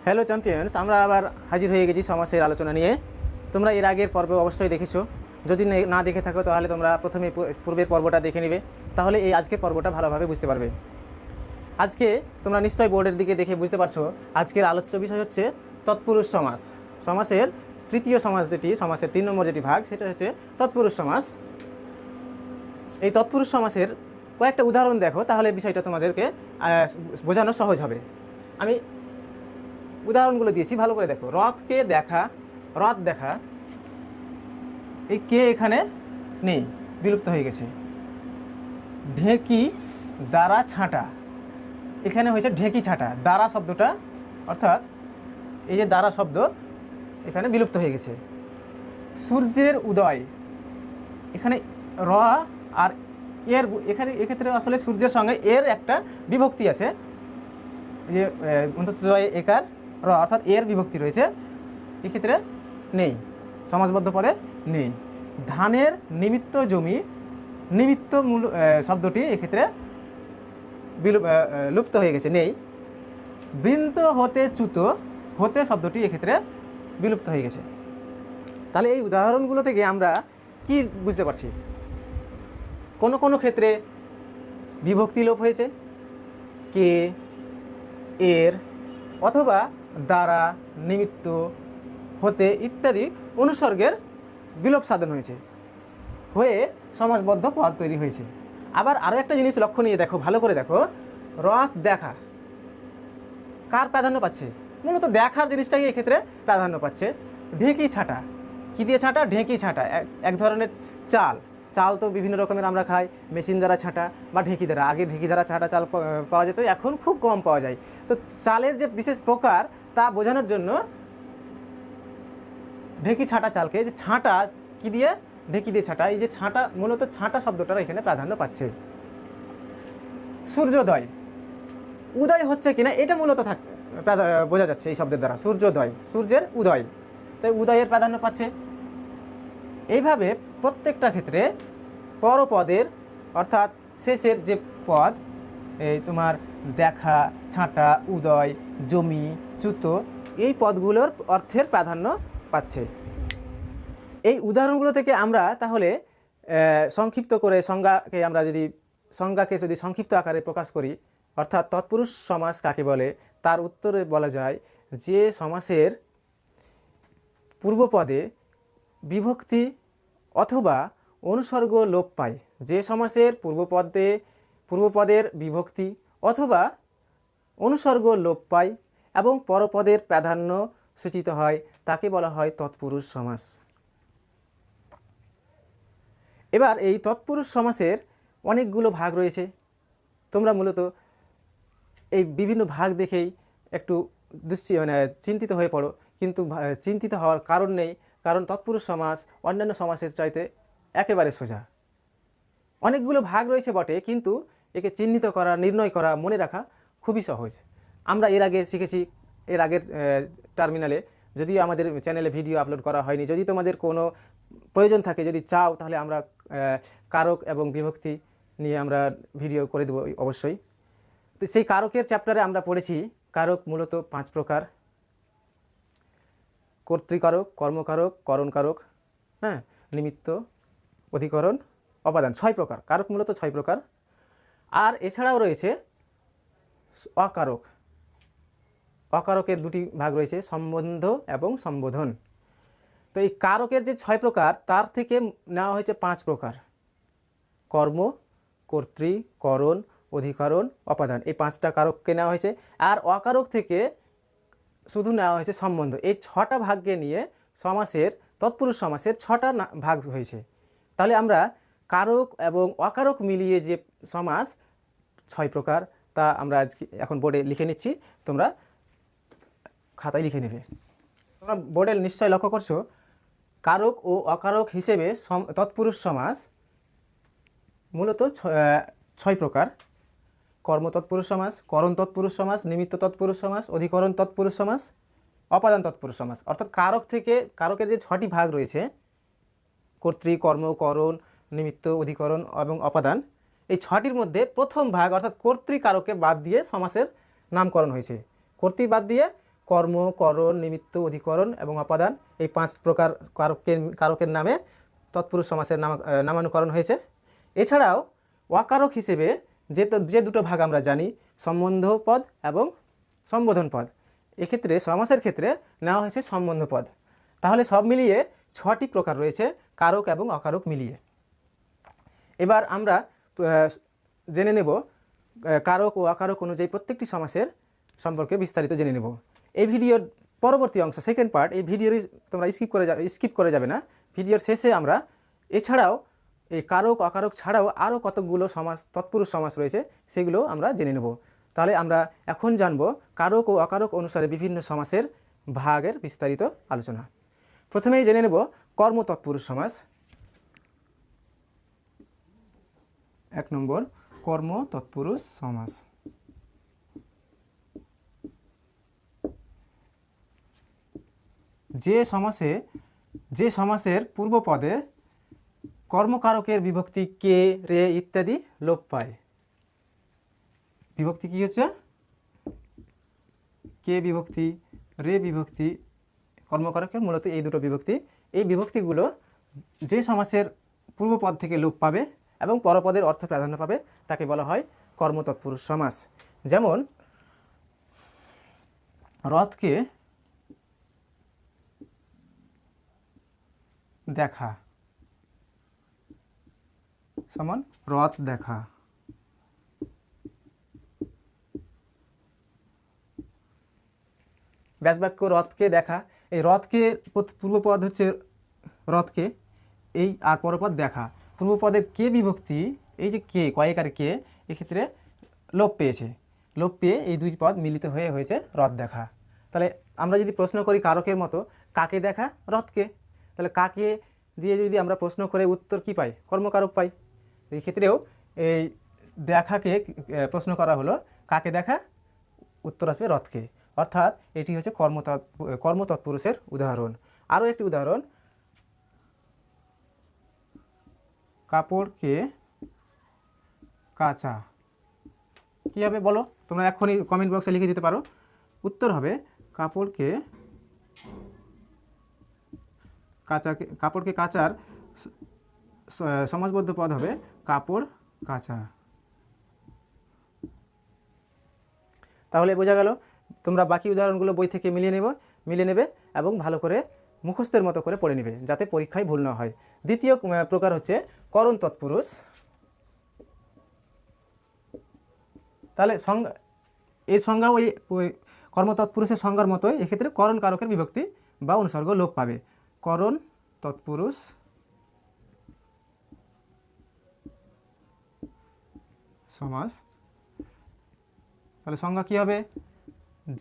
Hello champions, আমরা আবার হাজির হয়ে গেছি সমাসের আলোচনা নিয়ে। তোমরা এর আগের পর্ব অবশ্যই দেখেছো। যদি না দেখে থাকো তাহলে তোমরা প্রথমে পূর্বের পর্বটা দেখে নেবে, তাহলে এই আজকের পর্বটা ভালোভাবে বুঝতে পারবে। আজকে তোমরা নিশ্চয়ই বোর্ডের দিকে দেখে বুঝতে পারছো আজকের আলোচ্য বিষয় হচ্ছে তৎপুরুষ সমাস। সমাসের তৃতীয় সমাস যেটি, সমাসের 3 নম্বর যেটি ভাগ, সেটা হচ্ছে তৎপুরুষ সমাস। এই তৎপুরুষ সমাসের কয়েকটা উদাহরণ দেখো, তাহলে বিষয়টা তোমাদেরকে বোঝানো সহজ হবে। আমি উদাহরণগুলো দিয়েছি, ভালো করে দেখো। রথকে দেখা, রথ দেখা, এই কে এখানে নেই, বিলুপ্ত হয়ে গেছে। ঢেঁকি দ্বারা ছাঁটা, এখানে হয়েছে ঢেঁকি ছাঁটা। দ্বারা শব্দটা, অর্থাৎ এই যে দ্বারা শব্দ, এখানে বিলুপ্ত হয়ে গেছে। সূর্যের উদয়, এখানে র আর এর, এখানে এক্ষেত্রে আসলে সূর্যের সঙ্গে এর একটা বিভক্তি আছে, যে অন্তর্জয় একার র, অর্থাৎ এর বিভক্তি রয়েছে, এক্ষেত্রে নেই, সমাজবদ্ধ পদে নেই। ধানের নিমিত্ত জমি, নিমিত্ত মূল শব্দটি এক্ষেত্রে লুপ্ত হয়ে গেছে, নেই। বৃন্ত হতে চ্যুত, হতে শব্দটি এক্ষেত্রে বিলুপ্ত হয়ে গেছে। তাহলে এই উদাহরণগুলো থেকে আমরা কি বুঝতে পারছি? কোনো কোনো ক্ষেত্রে বিভক্তি লোপ হয়েছে, কে, এর, অথবা দ্বারা, নিমিত্ত, হতে ইত্যাদি অনুসর্গের বিলোপ সাধন হয়েছে, হয়ে সমাজবদ্ধ পদ তৈরি হয়েছে। আবার আরও একটা জিনিস লক্ষ্য নিয়ে দেখো, ভালো করে দেখো। রথ দেখা কার প্রাধান্য পাচ্ছে? মূলত দেখার জিনিসটাই এক্ষেত্রে প্রাধান্য পাচ্ছে। ঢেঁকি ছাঁটা, কী দিয়ে ছাঁটা? ঢেঁকি ছাঁটা এক ধরনের চাল। চাল তো বিভিন্ন রকমের আমরা খাই, মেশিন দ্বারা ছাঁটা বা ঢেঁকি দ্বারা। আগে ঢেঁকি দ্বারা ছাঁটা চাল পাওয়া যেত, এখন খুব কম পাওয়া যায়। তো চালের যে বিশেষ প্রকার তা বোঝানোর জন্য ঢেঁকি ছাঁটা চালকে, যে ছাঁটা কী দিয়ে? ঢেঁকি দিয়ে ছাঁটা। এই যে ছাঁটা, মূলত ছাঁটা শব্দটা এখানে প্রাধান্য পাচ্ছে। সূর্যোদয়, উদয় হচ্ছে কিনা এটা মূলত বোঝা যাচ্ছে এই শব্দের দ্বারা। সূর্যোদয়, সূর্যের উদয়, তাই উদয়ের প্রাধান্য পাচ্ছে। এইভাবে প্রত্যেকটা ক্ষেত্রে পরপদের, অর্থাৎ শেষের যে পদ, এই তোমার দেখা, ছাঁটা, উদয়, জমি, চ্যুত, এই পদগুলোর অর্থের প্রাধান্য পাচ্ছে। এই উদাহরণগুলো থেকে আমরা তাহলে সংক্ষিপ্ত করে সংজ্ঞাকে যদি সংক্ষিপ্ত আকারে প্রকাশ করি, অর্থাৎ তৎপুরুষ সমাস কাকে বলে, তার উত্তরে বলা যায় যে সমাসের পূর্বপদে বিভক্তি অথবা অনুসর্গ লোপ পায়। যে সমাসের পূর্বপদের বিভক্তি অথবা অনুসর্গ লোপ পায় এবং পরপদের প্রাধান্য সূচিত হয়, তাকে বলা হয় তৎপুরুষ সমাস। এবার এই তৎপুরুষ সমাসের অনেকগুলো ভাগ রয়েছে। তোমরা মূলত এই বিভিন্ন ভাগ দেখেই একটু চিন্তিত হয়ে পড়ো, কিন্তু চিন্তিত হওয়ার কারণ নেই, কারণ তৎপুরুষ সমাস অন্যান্য সমাসের চাইতে একেবারে সোজা। অনেকগুলো ভাগ রয়েছে বটে, কিন্তু একে চিহ্নিত করা, নির্ণয় করা, মনে রাখা খুবই সহজ। আমরা এর আগে শিখেছি, এর আগের টার্মিনালে, যদিও আমাদের চ্যানেলে ভিডিও আপলোড করা হয়নি। যদি তোমাদের কোনো প্রয়োজন থাকে, যদি চাও, তাহলে আমরা কারক এবং বিভক্তি নিয়ে আমরা ভিডিও করে দেবো অবশ্যই। তো সেই কারকের চ্যাপ্টারে আমরা পড়েছি কারক মূলত 5 প্রকার: কর্তৃকারক, কর্মকারক, করণকারক, হ্যাঁ, নিমিত্ত, অধিকরণ, অপাদান। 6 প্রকার কারক, মূলত 6 প্রকার। আর এছাড়াও রয়েছে অকারক। অকারকের 2টি ভাগ রয়েছে, সম্বন্ধ এবং সম্বোধন। তো এই কারকের যে 6 প্রকার, তার থেকে নেওয়া হয়েছে 5 প্রকার: কর্ম, কর্তৃ, করণ, অধিকরণ, অপাদান। এই 5টা কারককে নেওয়া হয়েছে। আর অকারক থেকে শুধু নেওয়া হয়েছে সম্বন্ধ। এই 6টা ভাগকে নিয়ে সমাসের, তৎপুরুষ সমাসের 6টা ভাগ হয়েছে। তাহলে আমরা কারক এবং অকারক মিলিয়ে যে সমাস 6 প্রকার, তা আমরা এখন বোর্ডে লিখে নিচ্ছি, তোমরা খাতায় লিখে নেবে। তোমরা বোর্ডে নিশ্চয় লক্ষ্য করছো, কারক ও অকারক হিসেবে তৎপুরুষ সমাস মূলত 6 প্রকার: কর্ম তৎপুরুষ সমাস, করণ তৎপুরুষ সমাস, নিমিত্ত তৎপুরুষ সমাস, অধিকরণ তৎপুরুষ সমাস, অপাদান তৎপুরুষ সমাস। অর্থাৎ কারকের যে 6টি ভাগ রয়েছে, কর্তৃ, কর্ম, করণ, নিমিত্ত, অধিকরণ এবং অপাদান, এই 6টির মধ্যে প্রথম ভাগ অর্থাৎ কর্তৃকারককে বাদ দিয়ে সমাসের নামকরণ হয়েছে। কর্তৃ বাদ দিয়ে কর্ম, করণ, নিমিত্ত, অধিকরণ এবং অপাদান, এই 5 প্রকার কারকের নামে তৎপুরুষ সমাসের নামানুকরণ হয়েছে। এছাড়াও অকারক হিসেবে যে দুটো ভাগ আমরা জানি, সম্বন্ধ পদ এবং সম্বোধন পদ, এক্ষেত্রে সমাসের ক্ষেত্রে নেওয়া হয়েছে সম্বন্ধ পদ। তাহলে সব মিলিয়ে 6টি প্রকার রয়েছে কারক এবং অকারক মিলিয়ে। এবার আমরা জেনে নেব কারক ও অকারক অনুযায়ী প্রত্যেকটি সমাসের সম্পর্কে বিস্তারিত জেনে নেব। এই ভিডিওর পরবর্তী অংশ, সেকেন্ড পার্ট, এই ভিডিওর তোমরা স্কিপ করে যাবে না। ভিডিওর শেষে আমরা এছাড়াও এই কারক অকারক ছাড়াও আরও কতকগুলো সমাস, তৎপুরুষ সমাস রয়েছে, সেগুলো আমরা জেনে নেব। তাহলে আমরা এখন জানব কারক ও অকারক অনুসারে বিভিন্ন সমাসের ভাগের বিস্তারিত আলোচনা। প্রথমেই জেনে নেব কর্ম তৎপুরুষ সমাস। 1 নম্বর কর্ম তৎপুরুষ সমাস। যে সমাসের পূর্বপদে কর্মকারকের বিভক্তি কে, রে ইত্যাদি লোপ পায়। বিভক্তি কি হচ্ছে? কে বিভক্তি, রে বিভক্তি, কর্মকারকের মূলত এই দুটো বিভক্তি। এই বিভক্তিগুলো যে সমাসের পূর্বপদ থেকে লোপ পাবে এবং পরপদের অর্থ প্রাধান্য পাবে তাকে বলা হয় কর্মতৎপুরুষ সমাস। যেমন রথকে দেখা সমান রথ দেখা। ব্যাসবাক্য রথকে দেখা, এই রথকে পূর্বপদ হচ্ছে রথকে, এই আর পরপদ দেখা। পূর্বপদের কে বিভক্তি, এই যে কে, কয়েকারে কে, এক্ষেত্রে লোপ পেয়েছে। লোপ পেয়ে এই দুই পদ মিলিত হয়ে হয়েছে রথ দেখা। তাহলে আমরা যদি প্রশ্ন করি কারকের মতো, কাকে দেখা, রথকে, তাহলে কাকে দিয়ে যদি আমরা প্রশ্ন করে উত্তর কি পাই, কর্মকারক পাই। এই ক্ষেত্রেও এই দেখাকে প্রশ্ন করা হলো, কাকে দেখা, উত্তর আসবে রথকে। অর্থাৎ এটি হচ্ছে কর্মতৎপুরুষের উদাহরণ। আরও একটি উদাহরণ, কাপড়কে কাচা। কী হবে বলো? তোমরা এখনই কমেন্ট বক্সে লিখে দিতে পারো। উত্তর হবে কাপড়কে কাচার সমাসবদ্ধ পদ হবে কাপড় কাচা। তাহলে বোঝা গেল। তোমরা বাকি উদাহরণগুলো বই থেকে মিলিয়ে নেবে এবং ভালো করে মুখস্থের মতো করে পড়ে নেবে, যাতে পরীক্ষায় ভুল না হয়। দ্বিতীয় প্রকার হচ্ছে করণ তৎপুরুষ। তাহলে এর সংজ্ঞা ওই কর্মতৎপুরুষের সংজ্ঞার মতোই, এক্ষেত্রে করণ কারকের বিভক্তি বা অনুসর্গ লোপ পাবে। করণ তৎপুরুষ সমাস। তাহলে সংজ্ঞা কী হবে?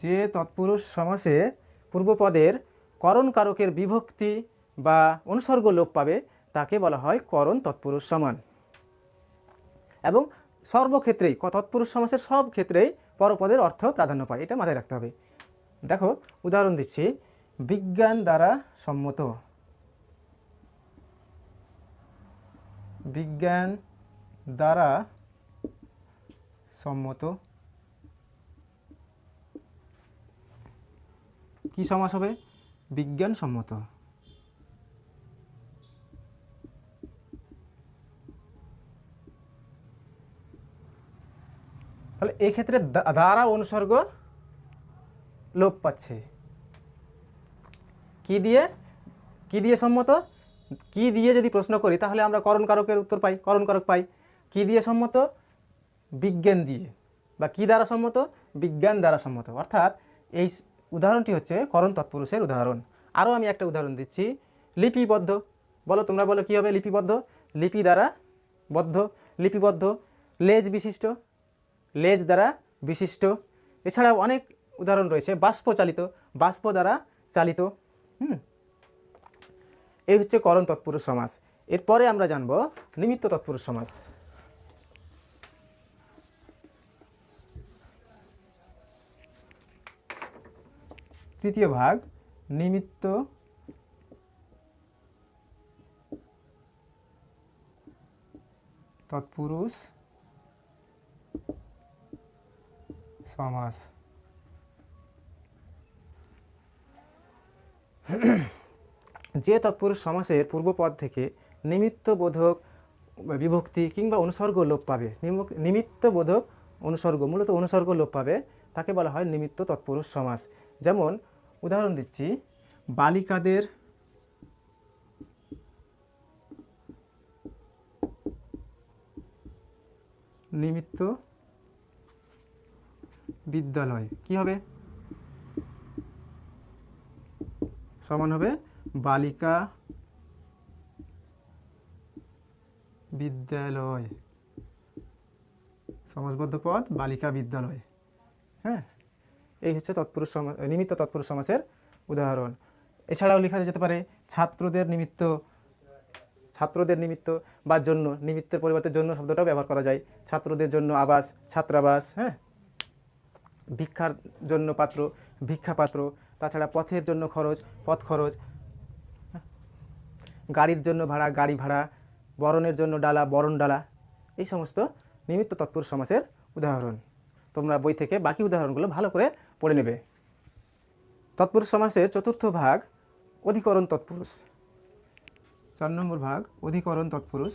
যে তৎপুরুষ সমাসে পূর্বপদের করণ কারকের বিভক্তি বা অনুসর্গ লোপ পাবে তাকে বলা হয় করণ তৎপুরুষ সমান। এবং সর্বক্ষেত্রেই তৎপুরুষ সমাসের সব ক্ষেত্রেই পরপদের অর্থ প্রাধান্য পায়, এটা মাথায় রাখতে হবে। দেখো উদাহরণ দিচ্ছি, বিজ্ঞান দ্বারা সম্মত। বিজ্ঞান দ্বারা সম্মত কি সমাস হবে? বিজ্ঞান সম্মত। তাহলে এই ক্ষেত্রে দ্বারা অনুসর্গ লোপ পাচ্ছে। কি দিয়ে সম্মত? কি দিয়ে যদি প্রশ্ন করি তাহলে আমরা করণ কারকের উত্তর পাই, করণ কারক পাই। কি দিয়ে সম্মত? বিজ্ঞান দিয়ে। বা কি দ্বারা সম্মত? বিজ্ঞান দ্বারা সম্মত। অর্থাৎ এই উদাহরণটি হচ্ছে করণ তৎপুরুষের উদাহরণ। আরও আমি একটা উদাহরণ দিচ্ছি, লিপিবদ্ধ। বলো, তোমরা বলো কী হবে? লিপিবদ্ধ। লিপি দ্বারা বদ্ধ, লিপিবদ্ধ। লেজ বিশিষ্ট, লেজ দ্বারা বিশিষ্ট। এছাড়াও অনেক উদাহরণ রয়েছে, বাষ্প চালিত, বাষ্প দ্বারা চালিত। এই হচ্ছে করণ তৎপুরুষ সমাস। এরপরে আমরা জানব নিমিত্ত তৎপুরুষ সমাস। তৃতীয় ভাগ, নিমিত্ত তৎপুরুষ সমাস। যে তৎপুরুষ সমাসের পূর্বপদ থেকে নিমিত্তবোধক বিভক্তি কিংবা অনুসর্গ লোপ পাবে, নিমিত্তবোধক অনুসর্গ, মূলত অনুসর্গ লোপ পাবে, তাকে বলা হয় নিমিত্ত তৎপুরুষ সমাস। যেমন উদাহরণ দিচ্ছি, বালিকাদের নিমিত্ত বিদ্যালয় কি হবে? সমান হবে বালিকা বিদ্যালয়, সমাসবদ্ধ পদ বালিকা বিদ্যালয়। হ্যাঁ, এই হচ্ছে তৎপুরুষ সমাস, নিমিত্ত তৎপুরুষ সমাসের উদাহরণ। এছাড়াও লেখা যেতে পারে ছাত্রদের নিমিত্ত, ছাত্রদের নিমিত্ত বা জন্য, নিমিত্তের পরিবর্তে জন্য শব্দটাও ব্যবহার করা যায়। ছাত্রদের জন্য আবাস, ছাত্রাবাস। হ্যাঁ, ভিক্ষার জন্য পাত্র, ভিক্ষা পাত্র। তাছাড়া পথের জন্য খরচ, পথ খরচ। গাড়ির জন্য ভাড়া, গাড়ি ভাড়া। বরণের জন্য ডালা, বরণ ডালা। এই সমস্ত নিমিত্ত তৎপুরুষ সমাসের উদাহরণ। তোমরা বই থেকে বাকি উদাহরণগুলো ভালো করে পড়ে নেবে। তৎপুরুষ সমাসের চতুর্থ ভাগ অধিকরণ তৎপুরুষ। 4 নম্বর ভাগ অধিকরণ তৎপুরুষ।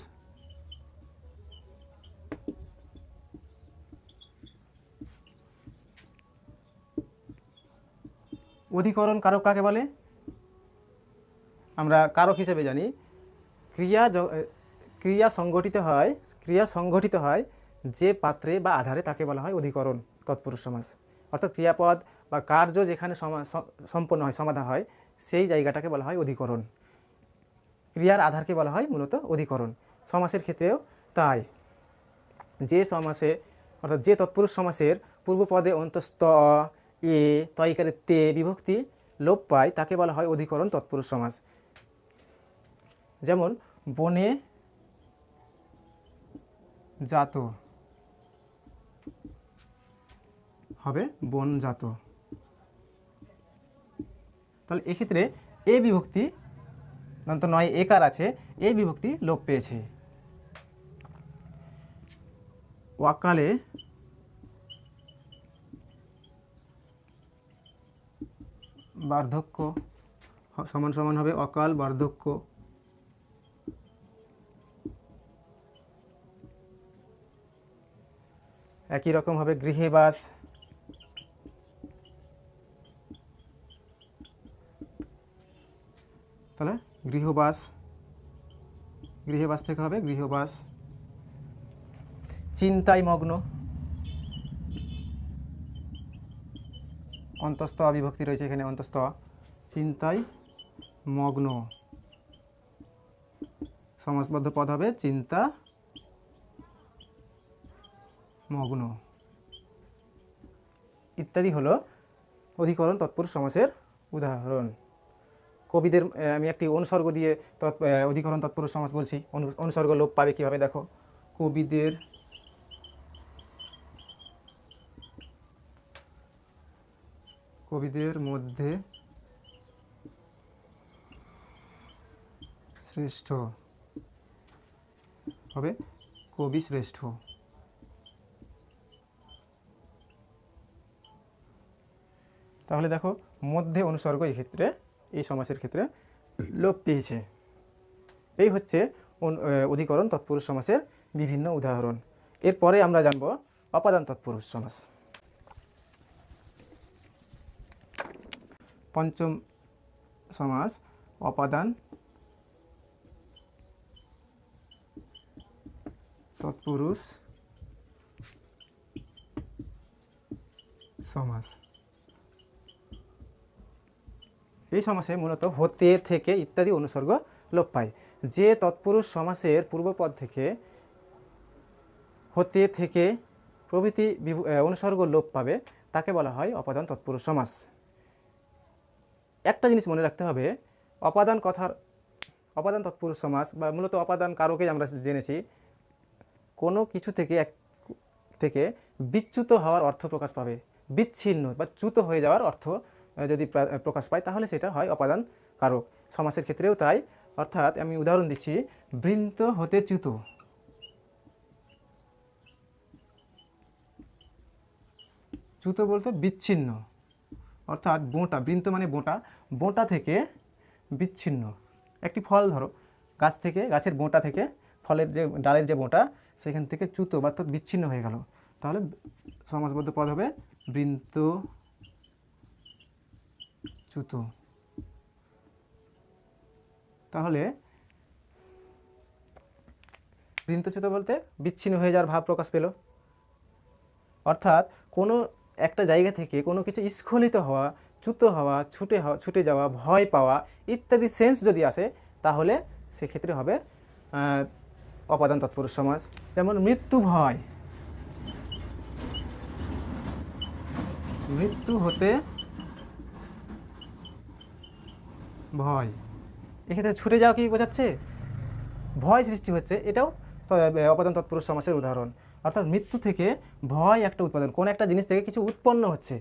অধিকরণ কারক কাকে বলে? আমরা কারক হিসেবে জানি ক্রিয়া সংগঠিত হয় যে পাত্রে বা আধারে, তাকে বলা হয় অধিকরণ তৎপুরুষ সমাস। অর্থাৎ ক্রিয়াপদ বা কার্য যেখানে সম্পন্ন হয়, সমাধা হয়, সেই জায়গাটাকে বলা হয় অধিকরণ। ক্রিয়ার আধারকে বলা হয় মূলত অধিকরণ। সমাসের ক্ষেত্রেও তাই। যে সমাসে, অর্থাৎ যে তৎপুরুষ সমাসের পূর্বপদে অন্তস্থ অ, এ, তয়িকারে তে বিভক্তি লোপ পায়, তাকে বলা হয় অধিকরণ তৎপুরুষ সমাস। যেমন বনে জাত হবে বনজাত। তাহলে এক্ষেত্রে এ বিভক্তি, দন্ত নয় একার আছে, এই বিভক্তি লোপ পেয়েছে। ওয়াকালে বার্ধক্য সমান সমান হবে অকাল বার্ধক্য। একই রকম হবে গৃহে বাস। তাহলে গৃহবাস, গৃহবাস থেকে হবে গৃহবাস। চিন্তায় মগ্ন, অন্তস্থ বিভক্তি রয়েছে এখানে, অন্তস্থ। চিন্তায় মগ্ন, সমাসবদ্ধ পদ হবে চিন্তা মগ্ন। ইত্যাদি হলো অধিকরণ তৎপুরুষ সমাসের উদাহরণ। কবিদের, আমি একটি অনুসর্গ দিয়ে অধিকরণ তৎপুরুষ সমাস বলছি। অনুসর্গ লোপ পাবে কীভাবে দেখো। কবিদের মধ্যে শ্রেষ্ঠ হবে কবি শ্রেষ্ঠ। তাহলে দেখো মধ্যে অনুসর্গ এই ক্ষেত্রে, এই সমাসের ক্ষেত্রে লোপ পেয়েছে। এই হচ্ছে অধিকরণ তৎপুরুষ সমাসের বিভিন্ন উদাহরণ। এরপরে আমরা জানব অপাদান তৎপুরুষ সমাস। পঞ্চম সমাস অপাদান তৎপুরুষ সমাস। এই সমাসে মূলত হতে, থেকে ইত্যাদি অনুসর্গ লোপ পায়। যে তৎপুরুষ সমাসের পূর্বপদ থেকে হতে, থেকে প্রভৃতি অনুসর্গ লোপ পাবে, তাকে বলা হয় অপাদান তৎপুরুষ সমাস। একটা জিনিস মনে রাখতে হবে, অপাদান তৎপুরুষ সমাস বা মূলত অপাদান কারকেই আমরা জেনেছি, কোনো কিছু থেকে বিচ্যুত হওয়ার অর্থ প্রকাশ পাবে। বিচ্ছিন্ন বা চ্যুত হয়ে যাওয়ার অর্থ যদি প্রকাশ পায়, তাহলে সেটা হয় অপাদান কারক। সমাসের ক্ষেত্রেও তাই। অর্থাৎ আমি উদাহরণ দিচ্ছি, বৃন্ত হতে চ্যুত। চ্যুত বলতে বিচ্ছিন্ন, অর্থাৎ বোঁটা, বৃন্ত মানে বোঁটা, বোঁটা থেকে বিচ্ছিন্ন। একটি ফল ধরো, গাছ থেকে, গাছের বোঁটা থেকে, ফলের যে ডালের যে বোঁটা, সেখান থেকে চ্যুত বা বিচ্ছিন্ন হয়ে গেল, তাহলে সমাসবদ্ধ পদ হবে বৃন্ত চ্যুত। তাহলে বৃন্তচ্যুত বলতে বিচ্ছিন্ন হয়ে যাওয়ার ভাব প্রকাশ পেল, অর্থাৎ কোনো একটা জায়গা থেকে কোনো কিছু স্খলিত হওয়া, চ্যুত হওয়া, ছুটে যাওয়া, ভয় পাওয়া ইত্যাদি সেন্স যদি আসে, তাহলে সেক্ষেত্রে হবে অপাদান তৎপুরুষ সমাস। যেমন মৃত্যু ভয়, মৃত্যু হতে ভয়, এক্ষেত্রে ছুটে যাওয়া কি বোঝাচ্ছে? ভয় সৃষ্টি হচ্ছে, এটাও অপাদান তৎপুরুষ সমাসের উদাহরণ। অর্থাৎ মৃত্যু থেকে ভয় একটা উৎপাদন, কোন একটা জিনিস থেকে কিছু উৎপন্ন হচ্ছে,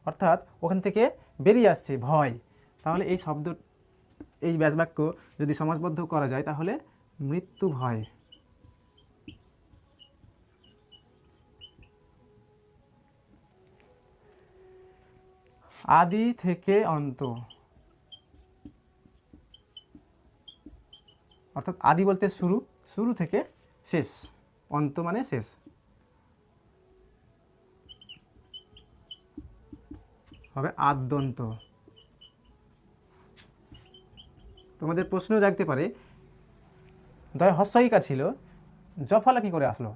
অর্থাৎ ওখান থেকে বেরিয়ে আসছে ভয়। তাহলে এই শব্দ, এই ব্যাসবাক্য যদি সমাসবদ্ধ করা যায়, তাহলে মৃত্যু ভয়। আদি থেকে অন্ত, অর্থাৎ আদি বলতে শুরু, শুরু থেকে শেষ, অন্ত মানে শেষ। হবে আদ্যন্ত। তোমাদের প্রশ্ন জাগতে পারে, দয় হস্যইকার ছিল, জফলা কি করে আসলো?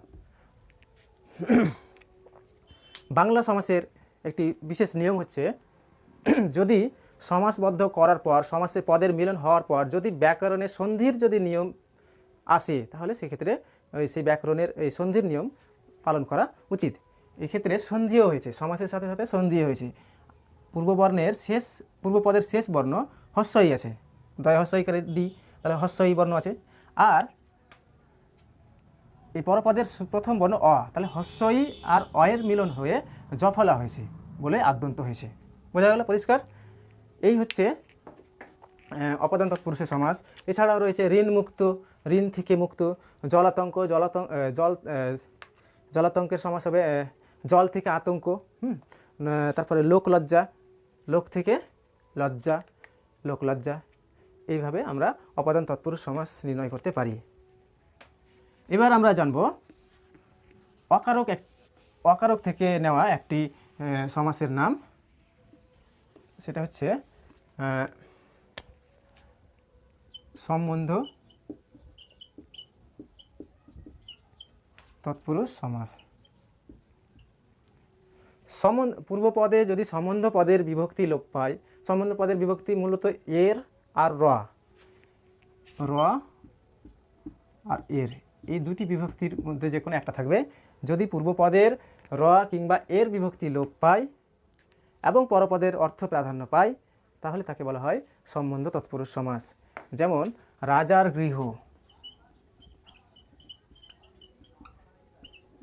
বাংলা সমাসের একটি বিশেষ নিয়ম হচ্ছে, যদি সমাসবদ্ধ করার পর, সমাসে পদের মিলন হওয়ার পর যদি ব্যাকরণের সন্ধির যদি নিয়ম আসে, তাহলে সেক্ষেত্রে সেই ব্যাকরণের এই সন্ধির নিয়ম পালন করা উচিত। এক্ষেত্রে সন্ধিও হয়েছে, সমাসের সাথে সাথে সন্ধিও হয়েছে। পূর্ববর্ণের শেষ, পূর্বপদের শেষ বর্ণ হস্যই আছে, দয় হস্যইকারে দি, তাহলে হস্যই বর্ণ আছে। আর এই পরপদের প্রথম বর্ণ অ, তাহলে হস্যই আর অয়ের মিলন হয়ে জফলা হয়েছে বলে আদ্যন্ত হয়েছে। বোঝা গেল পরিষ্কার? এই হচ্ছে অপাদান তৎপুরুষের সমাস। এছাড়াও রয়েছে ঋণ মুক্ত, ঋণ থেকে মুক্ত, জলাতঙ্ক, জলাতঙ্কের সমাস হবে জল থেকে আতঙ্ক। তারপরে লোকলজ্জা, লোক থেকে লজ্জা, লোকলজ্জা। এইভাবে আমরা অপাদান তৎপুরুষ সমাস নির্ণয় করতে পারি। এবার আমরা জানব অকারক, অকারক থেকে নেওয়া একটি সমাসের নাম, সেটা হচ্ছে সম্বন্ধ তৎপুরুষ সমাস। পূর্বপদে যদি সম্বন্ধ পদের বিভক্তি লোপ পায়, সম্বন্ধ পদের বিভক্তি মূলত এর আর র আর এর, এই দুটি বিভক্তির মধ্যে যে কোনো একটা থাকবে। যদি পূর্বপদের র কিংবা এর বিভক্তি লোপ পায় এবং পরপদের অর্থ প্রাধান্য পায়, তাহলে তাকে বলা হয় সম্বন্ধ তৎপুরুষ সমাস। যেমন রাজার গৃহ,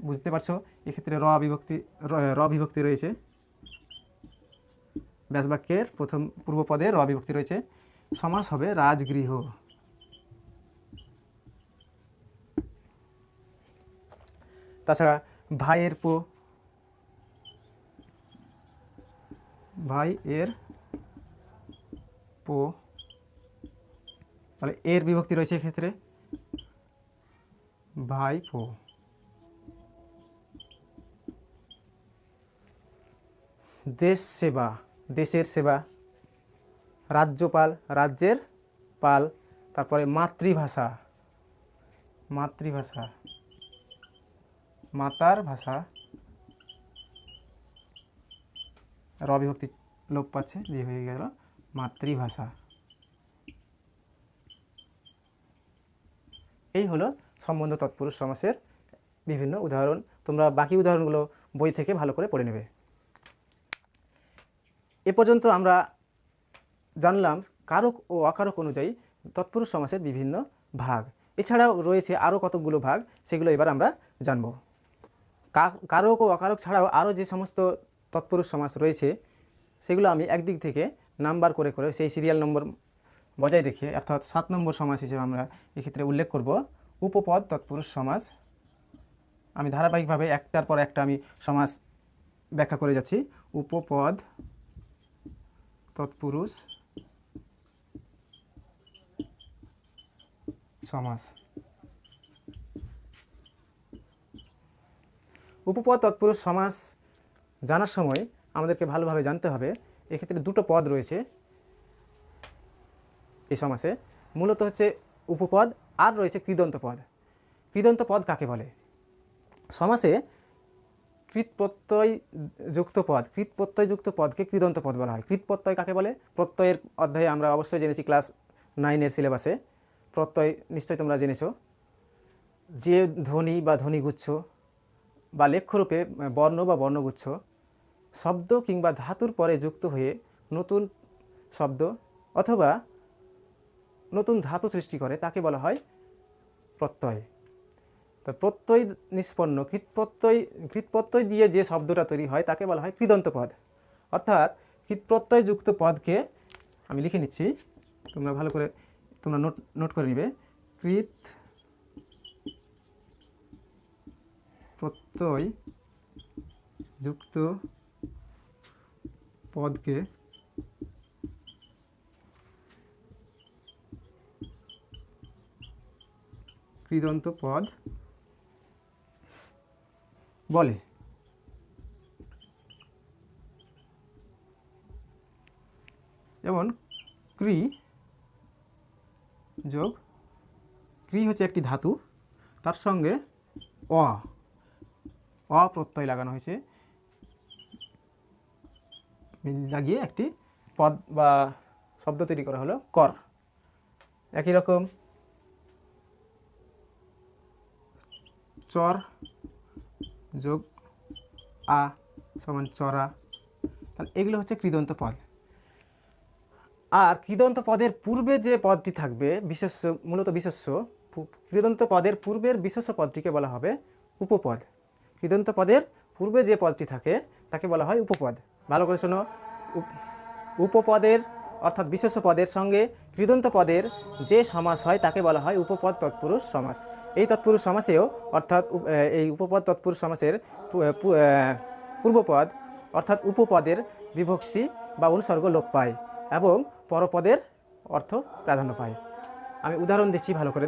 বুঝতে পারছো এক্ষেত্রে র বিভক্তি রয়েছে, ব্যাসবাক্যের প্রথম পূর্বপদে র বিভক্তি রয়েছে, সমাস হবে রাজগৃহ। তাছাড়া ভাইয়ের পো, ভাই এর পো, তাহলে এর বিভক্তি রয়েছে এক্ষেত্রে ভাই পো। দেশ সেবা, দেশের সেবা, রাজ্যপাল, রাজ্যের পাল। তারপরে মাতৃভাষা, মাতৃভাষা, মাতার ভাষা, র বিভক্তি লোপ পাচ্ছে, দিয়ে হয়ে গেল মাতৃভাষা। এই হলো সম্বন্ধ তৎপুরুষ সমাসের বিভিন্ন উদাহরণ। তোমরা বাকি উদাহরণগুলো বই থেকে ভালো করে পড়ে নেবে। এ পর্যন্ত আমরা জানলাম কারক ও অকারক অনুযায়ী তৎপুরুষ সমাসের বিভিন্ন ভাগ। এছাড়াও রয়েছে আরও কতকগুলো ভাগ, সেগুলো এবার আমরা জানব। কারক ও অকারক ছাড়াও আরও যে সমস্ত তৎপুরুষ সমাস রয়েছে, সেগুলো আমি একদিক থেকে নাম্বার করে করে সেই সিরিয়াল নম্বর বজায় রেখে, অর্থাৎ 7 নম্বর সমাস হিসেবে আমরা এক্ষেত্রে উল্লেখ করব উপপদ তৎপুরুষ সমাস। আমি ধারাবাহিকভাবে একটার পর একটা আমি সমাস ব্যাখ্যা করে যাচ্ছি। উপপদ তৎপুরুষ সমাস। উপপদ তৎপুরুষ সমাস জানার সময় আমাদেরকে ভালোভাবে জানতে হবে এক্ষেত্রে দুটো পদ রয়েছে এই সমাসে, মূলত হচ্ছে উপপদ আর রয়েছে কৃদন্ত পদ। কৃদন্ত পদ কাকে বলে? সমাসে কৃৎপ্রত্যয় যুক্ত পদ, কৃৎপ্রত্যয়যুক্ত পদকে কৃদন্ত পদ বলা হয়। কৃৎপ্রত্যয় কাকে বলে? প্রত্যয়ের অধ্যায়ে আমরা অবশ্যই জেনেছি, ক্লাস 9-এর সিলেবাসে প্রত্যয় নিশ্চয়ই তোমরা জেনেছো। যে ধ্বনি বা ধ্বনিগুচ্ছ বা লেখ্যরূপে বর্ণ বা বর্ণগুচ্ছ শব্দ কিংবা ধাতুর পরে যুক্ত হয়ে নতুন শব্দ অথবা নতুন ধাতু সৃষ্টি করে তাকে বলা হয় প্রত্যয়। তো প্রত্যয় নিষ্পন্ন কৃৎপ্রত্যয় দিয়ে যে শব্দটা তৈরি হয় তাকে বলা হয় কৃদন্ত পদ। অর্থাৎ কৃৎপ্রত্যয়যুক্ত পদকে আমি লিখে নিচ্ছি, তোমরা ভালো করে তোমরা নোট করে নিবে। কৃৎ প্রত্যয় যুক্ত পদকে কৃদন্ত পদ বলে। যেমন ক্রি যোগ, ক্রি হচ্ছে একটি ধাতু, তার সঙ্গে প্রত্যয় লাগানো হয়েছে, লাগিয়ে একটি পদ বা শব্দ তৈরি করা হলো কর। একই রকম চর যোগ সমান চরা, তাহলে এগুলো হচ্ছে কৃদন্ত পদ। আর কৃদন্ত পদের পূর্বে যে পদটি থাকবে বিশেষ্য, মূলত বিশেষ্য, কৃদন্ত পদের পূর্বের বিশেষ্য পদটিকে বলা হবে উপপদ। কৃদন্ত পদের পূর্বে যে পদটি থাকে তাকে বলা হয় উপপদ। ভালো করে শোনো, উপপদের অর্থাৎ বিশেষ্য পদের সঙ্গে কৃদন্ত পদের যে সমাস হয় তাকে বলা হয় উপপদ তৎপুরুষ সমাস। এই তৎপুরুষ সমাসেও অর্থাৎ এই উপপদ তৎপুরুষ সমাসের পূর্বপদ অর্থাৎ উপপদের বিভক্তি বা অনুসর্গ লোপ পায় এবং পরপদের অর্থ প্রাধান্য পায়। আমি উদাহরণ দিচ্ছি, ভালো করে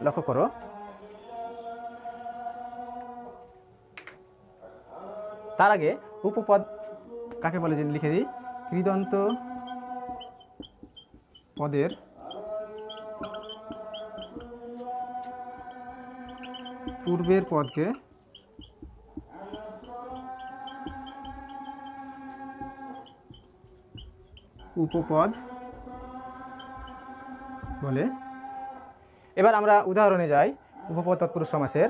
লক্ষ্য করো। তার আগে উপপদ কাকে বলে লিখে দিই। কৃদন্ত পদের পূর্বের পদকে উপপদ বলে। এবার আমরা উদাহরণে যাই উপপদ তৎপুরুষ সমাসের।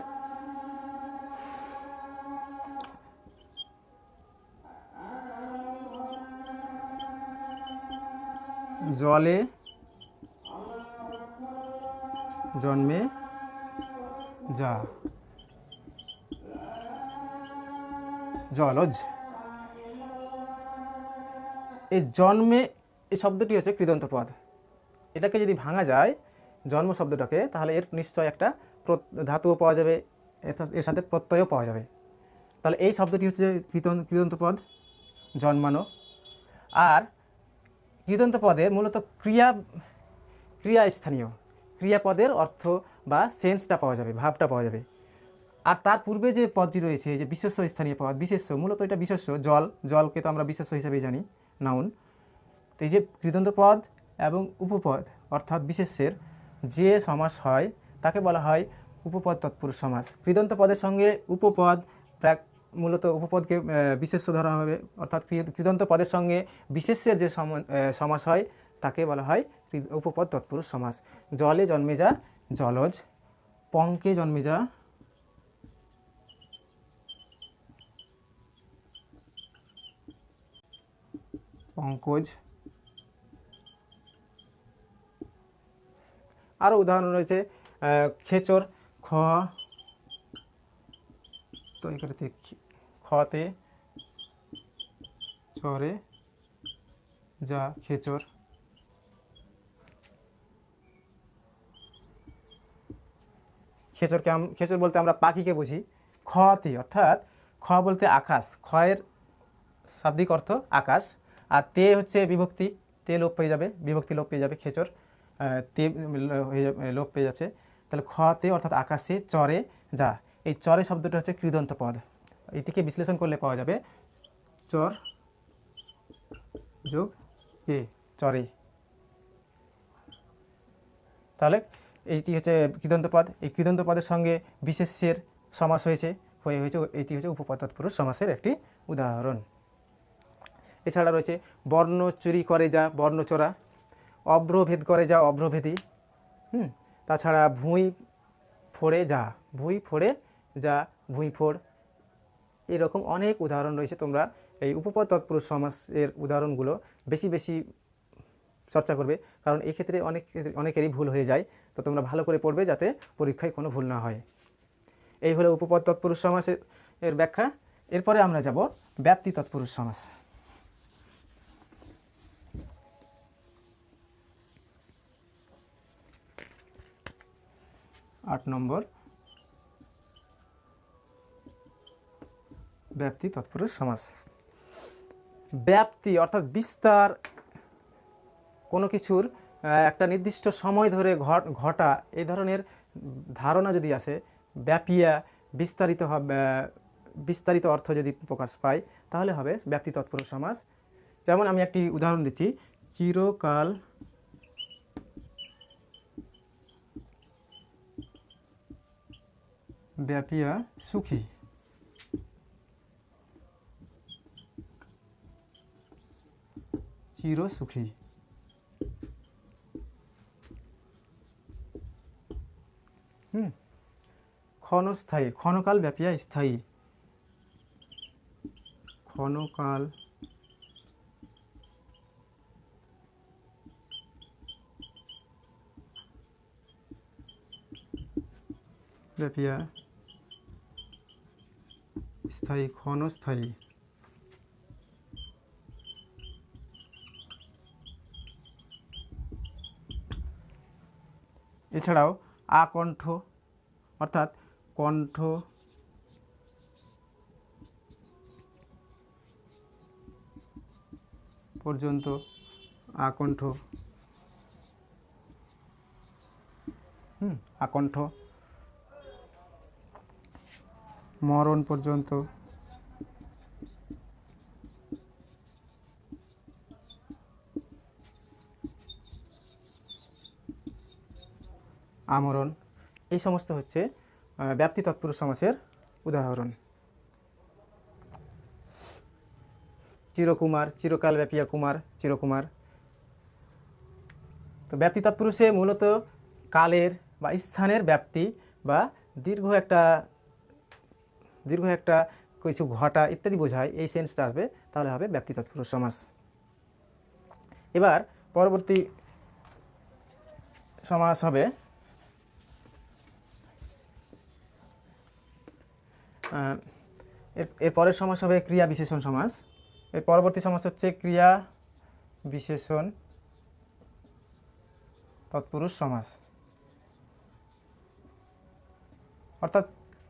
জলে জন্মে যা, জলজ। এই জন্মে এই শব্দটি হচ্ছে কৃদন্ত পদ। এটাকে যদি ভাঙা যায় জন্ম শব্দটাকে, তাহলে এর নিশ্চয় একটা ধাতুও পাওয়া যাবে, এর সাথে প্রত্যয়ও পাওয়া যাবে। তাহলে এই শব্দটি হচ্ছে কৃদন্ত পদ, জন্মানো। আর কৃদন্ত পদের মূলত ক্রিয়াস্থানীয় ক্রিয়াপদের অর্থ বা সেন্সটা পাওয়া যাবে, ভাবটা পাওয়া যাবে। আর তার পূর্বে যে পদটি রয়েছে যে বিশেষ্য স্থানীয় পদ, বিশেষ্য মূলত এটা বিশেষ্য, জলকে তো আমরা বিশেষ্য হিসেবেই জানি, নাউন। তো এই যে কৃদন্ত পদ এবং উপপদ অর্থাৎ বিশেষ্যের যে সমাস হয় তাকে বলা হয় উপপদ তৎপুরুষ সমাস। কৃদন্ত পদের সঙ্গে উপপদ মূলত উপপদকে বিশেষ্য ধরা হবে, অর্থাৎ কৃদন্ত পদের সঙ্গে বিশেষ্যের যে সমাস হয় তাকে বলা হয় উপপদ তৎপুরুষ সমাস। জলে জন্মে যা, জলজ। পঙ্কে জন্মে যা, পঙ্কজ। আরও উদাহরণ রয়েছে খেচর, খতে চরে যা, খেচর। খেচর বলতে আমরা পাখিকে বুঝি। খতে অর্থাৎ খ বলতে আকাশ, খয়ের শাব্দিক অর্থ আকাশ, আর তে হচ্ছে বিভক্তি, তে লোপ পেয়ে যাবে, বিভক্তি লোপ পেয়ে যাবে, খেচর। তে হয়ে লোপ পেয়ে যাচ্ছে। তাহলে খতে অর্থাৎ আকাশে, চরে যা, এই চরে শব্দটা হচ্ছে কৃদন্ত পদ। এটিকে বিশ্লেষণ করলে পাওয়া যাবে চর যোগ এ, চরে। তাহলে এইটি হচ্ছে কৃদন্ত পদ। এই কৃদন্ত পদের সঙ্গে বিশেষ্যের সমাস হয়েছে, এটি হচ্ছে উপপদ তৎপুরুষ সমাসের একটি উদাহরণ। এছাড়া রয়েছে বর্ণ চুরি করে যা, বর্ণচোরা, অভ্রভেদ করে যা, অভ্রভেদী। তাছাড়া ভুঁই ফোড়ে যা, ভুঁই ফোড়ে যা, ভুঁইফোড়। এরকম অনেক উদাহরণ রয়েছে। তোমরা এই উপপদ তৎপুরুষ সমাসের উদাহরণগুলো বেশি বেশি চর্চা করবে, কারণ এই ক্ষেত্রে অনেকেরই ভুল হয়ে যায়। তো তোমরা ভালো করে পড়বে যাতে পরীক্ষায় কোনো ভুল না হয়। এই হলো উপপদ তৎপুরুষ সমাসের ব্যাখ্যা। এরপরে আমরা যাব ব্যাপ্তি তৎপুরুষ সমাস। 8 নম্বর ব্যাপ্তি তৎপুরুষ সমাস। ব্যাপ্তি অর্থাৎ বিস্তার, কোনো কিছুর একটা নির্দিষ্ট সময় ধরে ঘটা, এই ধরনের ধারণা যদি আসে, ব্যাপিয়া, বিস্তারিত অর্থ যদি প্রকাশ পায়, তাহলে হবে ব্যাপ্তি তৎপুরুষ সমাস। যেমন আমি একটি উদাহরণ দিচ্ছি, চিরকাল ব্যাপিয়া সুখী। চিরসুখী। ক্ষণস্থায়ী, ক্ষণকাল ব্যাপিয়া স্থায়ী। ক্ষণকাল ব্যাপিয়া স্থায়ী, ক্ষণস্থায়ী। এছাড়াও আকণ্ঠ অর্থাৎ কণ্ঠ পর্যন্ত, আকণ্ঠ, আকণ্ঠ, মরণ পর্যন্ত, আমরণ। এই সমস্ত হচ্ছে ব্যাপ্তি তৎপুরুষ সমাসের উদাহরণ। চিরকুমার, চিরকাল ব্যাপিয়া কুমার, চিরকুমার। তো ব্যাপ্তি তৎপুরুষে মূলত কালের বা স্থানের ব্যাপ্তি বা দীর্ঘ একটা কিছু ঘটা ইত্যাদি বোঝায়, এই সেন্সটা আসবে, তাহলে হবে ব্যাপ্তি তৎপুরুষ সমাস। এবার পরবর্তী সমাস হবে এর পরের সমাস হবে ক্রিয়া বিশেষণ সমাস। এর পরবর্তী সমাস হচ্ছে ক্রিয়া বিশেষণ তৎপুরুষ সমাস। অর্থাৎ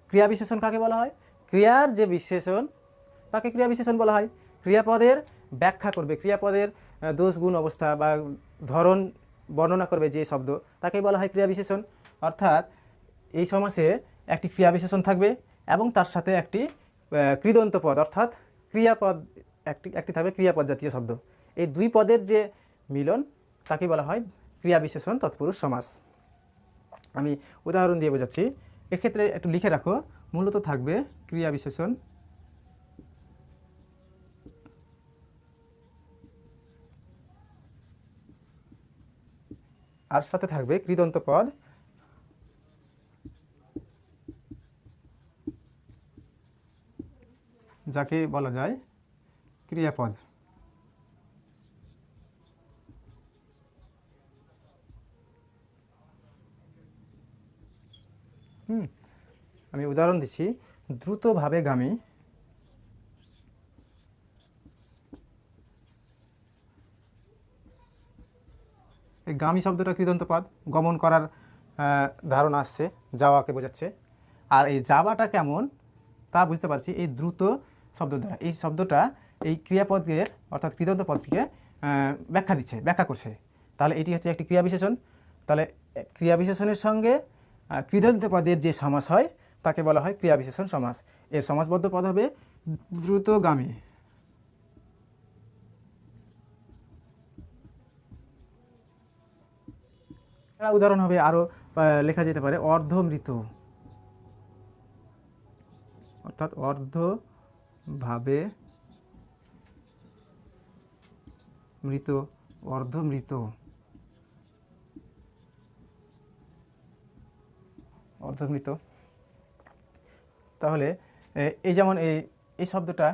ক্রিয়া বিশেষণ কাকে বলা হয়? ক্রিয়ার যে বিশেষণ তাকে ক্রিয়া বিশেষণ বলা হয়। ক্রিয়াপদের ব্যাখ্যা করবে, ক্রিয়াপদের দোষ গুণ অবস্থা বা ধরন বর্ণনা করবে যে শব্দ, তাকে বলা হয় ক্রিয়া বিশেষণ। অর্থাৎ এই সমাসে একটি ক্রিয়া বিশেষণ থাকবে এবং তার সাথে একটি কৃদন্ত পদ অর্থাৎ ক্রিয়াপদ একটি থাকবে, ক্রিয়াপদ জাতীয় শব্দ। এই দুই পদের যে মিলন তাকে বলা হয় ক্রিয়া বিশেষণ তৎপুরুষ সমাস। আমি উদাহরণ দিয়ে বোঝাচ্ছি। এক্ষেত্রে একটু লিখে রাখো, মূলত থাকবে ক্রিয়া বিশেষণ আর সাথে থাকবে কৃদন্ত পদ, যাকে বলা যায় ক্রিয়াপদ। আমি উদাহরণ দিচ্ছি, দ্রুতভাবে গামী। এই গামী শব্দটা কৃদন্ত পদ, গমন করার ধারণা আসছে, যাওয়াকে বোঝাচ্ছে। আর এই যাওয়াটা কেমন তা বুঝতে পারছি এই দ্রুত শব্দ দ্বারা। এই শব্দটা এই ক্রিয়াপদের অর্থাৎ কৃদন্ত পদটিকে ব্যাখ্যা করছে। তাহলে এটি হচ্ছে একটি ক্রিয়া বিশেষণ। তাহলে ক্রিয়া বিশেষণের সঙ্গে কৃদন্ত পদের যে সমাস হয় তাকে বলা হয় ক্রিয়া বিশেষণ সমাস। এর সমাসবদ্ধ পদ হবে দ্রুতগামী। উদাহরণ হবে আরও লেখা যেতে পারে অর্ধমৃত, অর্থাৎ অর্ধভাবে মৃত, অর্ধমৃত, অর্ধমৃত। তাহলে এই যেমন এই শব্দটা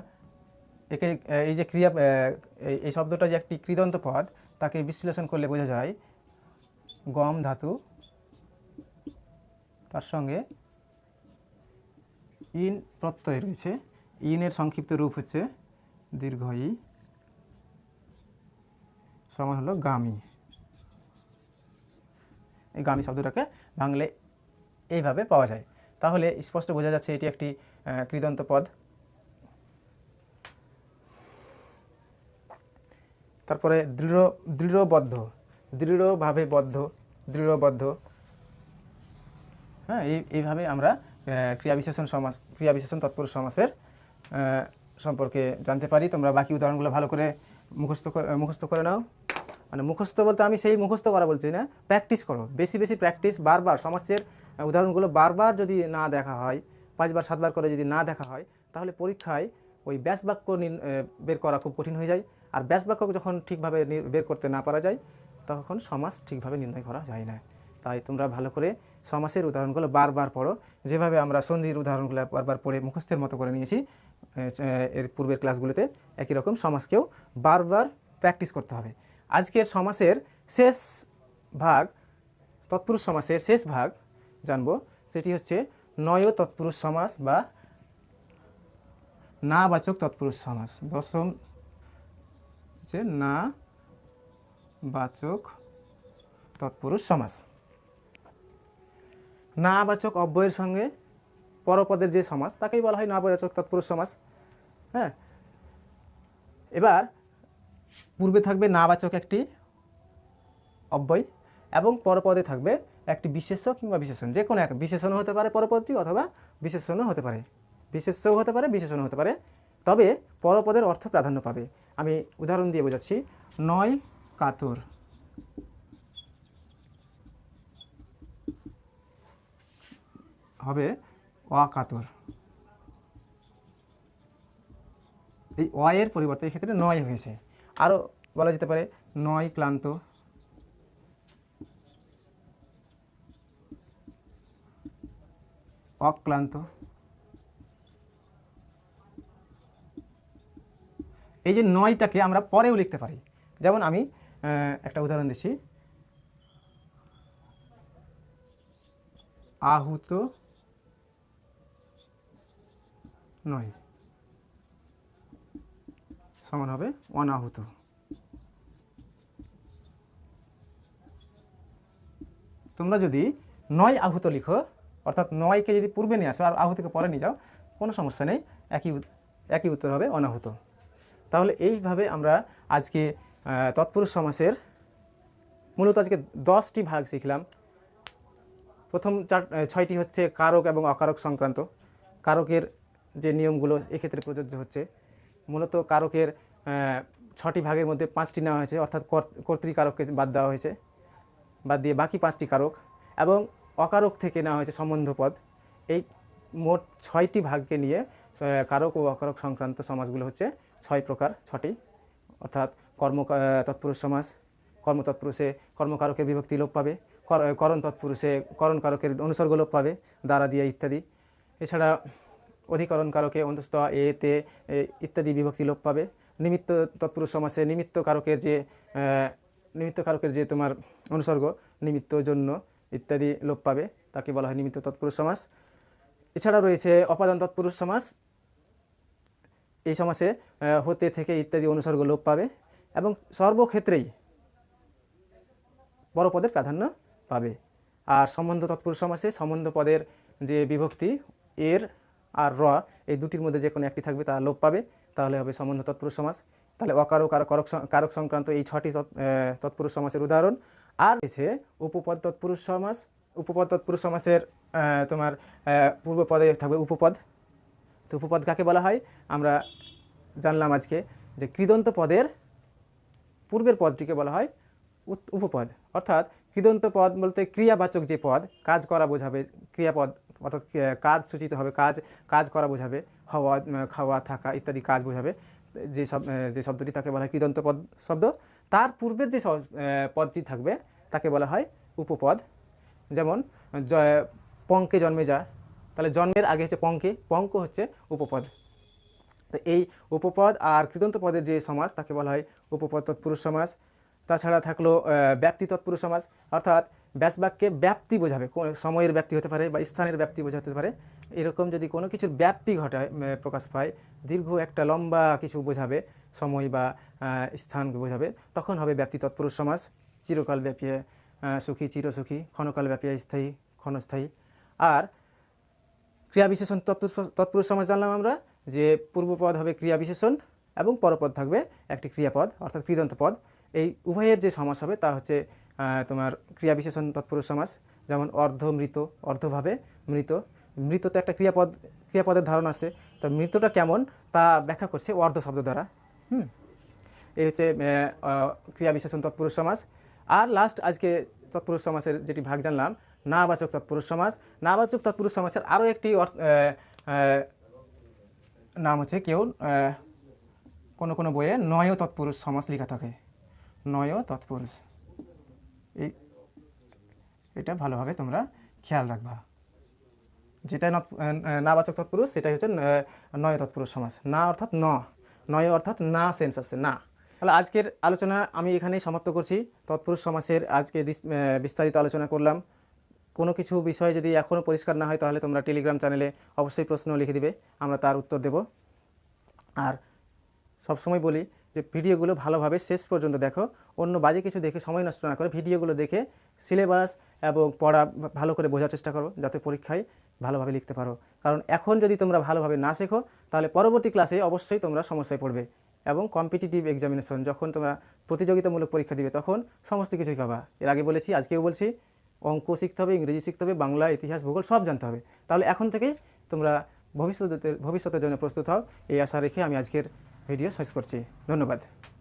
একে এই যে ক্রিয়া এই শব্দটা যে একটি কৃদন্ত পদ তাকে বিশ্লেষণ করলে বোঝা যায় গম ধাতু তার সঙ্গে ইন প্রত্যয় রয়েছে। ইনের সংক্ষিপ্ত রূপ হচ্ছে দীর্ঘ ই, সমান হলো গামী। এই গামী শব্দটাকে ভাঙলে এইভাবে পাওয়া যায়। তাহলে স্পষ্ট বোঝা যাচ্ছে এটি একটি কৃদন্ত পদ। তারপরে দৃঢ়বদ্ধ, দৃঢ়ভাবে বদ্ধ, দৃঢ়বদ্ধ। হ্যাঁ, এইভাবে আমরা ক্রিয়া বিশেষণ তৎপুরুষ সমাসের সম্পর্কে জানতে পারি। তোমরা বাকি উদাহরণগুলো ভালো করে মুখস্থ করে নাও। মানে মুখস্থ বলতে আমি সেই মুখস্থ করা বলছি না, প্র্যাকটিস করো, বেশি বেশি প্র্যাকটিস। বারবার সমাসের উদাহরণগুলো বারবার যদি না দেখা হয়, 5 বার 7 বার করে যদি না দেখা হয়, তাহলে পরীক্ষায় ওই ব্যাস বাক্য বের করা খুব কঠিন হয়ে যায়। আর ব্যাস বাক্য যখন ঠিকভাবে বের করতে না পারা যায় তখন সমাস ঠিকভাবে নির্ণয় করা যায় না। তাই তোমরা ভালো করে সমাসের উদাহরণগুলো বারবার পড়ো, যেভাবে আমরা সন্ধির উদাহরণগুলো বারবার পড়ে মুখস্থের মতো করে নিয়েছি এর পূর্বের ক্লাসগুলোতে, একই রকম সমাসকেও বারবার প্র্যাকটিস করতে হবে। আজকের সমাসের শেষ ভাগ, তৎপুরুষ সমাসের শেষ ভাগ জানবো, সেটি হচ্ছে নয় তৎপুরুষ সমাস বা না বাচক তৎপুরুষ সমাস। দশম হচ্ছে না বাচক তৎপুরুষ সমাস। না বাচক অব্যয়ের সঙ্গে পরপদের যে সমাস তাকেই বলা হয় না বাচক তৎপুরুষ সমাস। হ্যাঁ, এবার পূর্বে থাকবে না বাচক একটি অব্যয় এবং পরপদে থাকবে একটি বিশেষ্য কিংবা বিশেষণ, যে কোনো একটা বিশেষণও হতে পারে পরপদটি, অথবা বিশেষণও হতে পারে, বিশেষ্যও হতে পারে, বিশেষণও হতে পারে। তবে পরপদের অর্থ প্রাধান্য পাবে। আমি উদাহরণ দিয়ে বোঝাচ্ছি। নয় কাতর, হবে অকাতর। এই অ এর পরিবর্তে এক্ষেত্রে নয় হয়েছে। আরও বলা যেতে পারে নয় ক্লান্ত, অক্লান্ত। এই যে নয়টাকে আমরা পরেও লিখতে পারি। যেমন আমি একটা উদাহরণ দিচ্ছি। আহুত নয় সমান হবে অনাহুত। তোমরা যদি নয় আহুত লিখো, অর্থাৎ নয়কে যদি পূর্বে নিয়ে আসো আর আহুতকে পরে নিয়ে যাও, কোনো সমস্যা নেই, একই উত্তর হবে অনাহুত। তাহলে এইভাবে আমরা আজকে তৎপুরুষ সমাসের মূলত আজকে 10টি ভাগ শিখলাম। প্রথম 6টি হচ্ছে কারক এবং অকারক সংক্রান্ত। কারকের যে নিয়মগুলো এক্ষেত্রে প্রযোজ্য হচ্ছে। মূলত কারকের 6টি ভাগের মধ্যে 5টি নেওয়া হয়েছে, অর্থাৎ কর্তৃকারককে বাদ দেওয়া হয়েছে, বাদ দিয়ে বাকি 5টি কারক, এবং অকারক থেকে নেওয়া হয়েছে সম্বন্ধপদ। এই মোট 6টি ভাগকে নিয়ে কারক ও অকারক সংক্রান্ত সমাসগুলো হচ্ছে 6 প্রকার, 6টি। অর্থাৎ তৎপুরুষ সমাস, কর্মতৎপুরুষে কর্মকারকের বিভক্তি লোপ পাবে, করণ তৎপুরুষে করণ কারকের অনুসর্গ লোপ পাবে, দ্বারা দিয়ে ইত্যাদি। এছাড়া অধিকরণ কারকে অন্তস্থ এতে ইত্যাদি বিভক্তি লোপ পাবে। নিমিত্ত তৎপুরুষ সমাসে নিমিত্ত কারকের যে তোমার অনুসর্গ, নিমিত্ত, জন্য ইত্যাদি লোপ পাবে, তাকে বলা হয় নিমিত্ত তৎপুরুষ সমাস। এছাড়া রয়েছে অপাদান তৎপুরুষ সমাস। এই সমাসে হতে থেকে ইত্যাদি অনুসর্গ লোপ পাবে এবং সর্বক্ষেত্রেই বড় পদের প্রাধান্য পাবে। আর সম্বন্ধ তৎপুরুষ সমাসে সম্বন্ধ পদের যে বিভক্তি এর আর র, এই দুটির মধ্যে যে কোনো একটি থাকবে তা লোপ পাবে, তাহলে হবে সম্বন্ধ তৎপুরুষ সমাস। তাহলে অকারক আর কারক সংক্রান্ত এই 6টি তৎপুরুষ সমাসের উদাহরণ। আর রয়েছে উপপদ তৎপুরুষ সমাস। উপপদ তৎপুরুষ সমাসের তোমার পূর্বপদে থাকবে উপপদ। তো উপপদ কাকে বলা হয় আমরা জানলাম আজকে, যে কৃদন্ত পদের পূর্বের পদটিকে বলা হয় উপপদ। অর্থাৎ কৃদন্ত পদ বলতে ক্রিয়াবাচক যে পদ, কাজ করা বোঝাবে, ক্রিয়াপদ অর্থাৎ কাজ সূচিত হবে, কাজ করা বোঝাবে, হওয়া, খাওয়া, থাকা ইত্যাদি কাজ বোঝাবে যে শব্দটি তাকে বলা হয় কৃদন্ত পদ শব্দ। তার পূর্বের যে পদটি থাকবে তাকে বলা হয় উপপদ। যেমন পঙ্কে জন্মে যা, তাহলে জন্মের আগে হচ্ছে পঙ্কে, পঙ্ক হচ্ছে উপপদ। তো এই উপপদ আর কৃদন্ত পদের যে সমাস তাকে বলা হয় উপপদ তৎপুরুষ সমাস। তাছাড়া থাকলো ব্যাপ্তি তৎপুরুষ সমাস, অর্থাৎ ব্যাসবাক্যে ব্যাপ্তি বোঝাবে, সময়ের ব্যাপ্তি হতে পারে বা স্থানের ব্যাপ্তি বোঝাতে পারে। এরকম যদি কোনো কিছুর ব্যাপ্তি ঘটায়, প্রকাশ পায়, দীর্ঘ একটা লম্বা কিছু বোঝাবে, সময় বা স্থান বোঝাবে, তখন হবে ব্যাপ্তি তৎপুরুষ সমাস। চিরকাল ব্যাপী সুখী চিরসুখী, ক্ষণকাল ব্যাপী স্থায়ী ক্ষণস্থায়ী। আর ক্রিয়া বিশেষণ তৎপুরুষ সমাস জানলাম আমরা, যে পূর্বপদ হবে ক্রিয়া বিশেষণ এবং পরপদ থাকবে একটি ক্রিয়াপদ অর্থাৎ কৃদন্ত পদ। এই উভয়ের যে সমাস হবে তা হচ্ছে তোমার ক্রিয়া বিশেষণ তৎপুরুষ সমাস। যেমন অর্ধমৃত, অর্ধভাবে মৃত। মৃত তো একটা ক্রিয়াপদের ধারণা আছে, তো মৃতটা কেমন তা ব্যাখ্যা করছে অর্ধ শব্দ দ্বারা। এই হচ্ছে ক্রিয়া বিশেষণ তৎপুরুষ সমাস। আর লাস্ট আজকে তৎপুরুষ সমাসের যেটি ভাগ জানলাম, নাবাচক তৎপুরুষ সমাস। নাবাচক তৎপুরুষ সমাসের আরও একটি নাম হচ্ছে কোনো কোনো বইয়ে নয় তৎপুরুষ সমাস লেখা থাকে, নয় তৎপুরুষ। এটা ভালোভাবে তোমরা খেয়াল রাখবা, যেটা নাবাচক তৎপুরুষ সেটাই হচ্ছে নয় তৎপুরুষ সমাস। না অর্থাৎ নয় অর্থাৎ না সেন্স আছে না। তাহলে আজকের আলোচনা আমি এখানেই সমাপ্ত করছি। তৎপুরুষ সমাসের আজকে বিস্তারিত আলোচনা করলাম। কোনো কিছু বিষয় যদি এখনও পরিষ্কার না হয় তাহলে তোমরা টেলিগ্রাম চ্যানেলে অবশ্যই প্রশ্ন লিখে দিবে, আমরা তার উত্তর দেব। আর সবসময় বলি যে ভিডিওগুলো ভালোভাবে শেষ পর্যন্ত দেখো, অন্য বাজে কিছু দেখে সময় নষ্ট না করে ভিডিওগুলো দেখে সিলেবাস এবং পড়া ভালো করে বোঝার চেষ্টা করো, যাতে পরীক্ষায় ভালোভাবে লিখতে পারো। কারণ এখন যদি তোমরা ভালোভাবে না শেখো তাহলে পরবর্তী ক্লাসে অবশ্যই তোমরা সমস্যায় পড়বে, এবং কম্পিটিটিভ এক্সামিনেশন যখন তোমরা প্রতিযোগিতামূলক পরীক্ষা দিবে তখন সমস্ত কিছুই পাবা। এর আগে বলেছি, আজকেও বলছি, অঙ্ক শিখতে হবে, ইংরেজি শিখতে হবে, বাংলা, ইতিহাস, ভূগোল সব জানতে হবে। তাহলে এখন থেকেই তোমরা ভবিষ্যতের জন্য প্রস্তুত হও, এই আশা রেখে আমি আজকের ভিডিও শেষ করছি। ধন্যবাদ।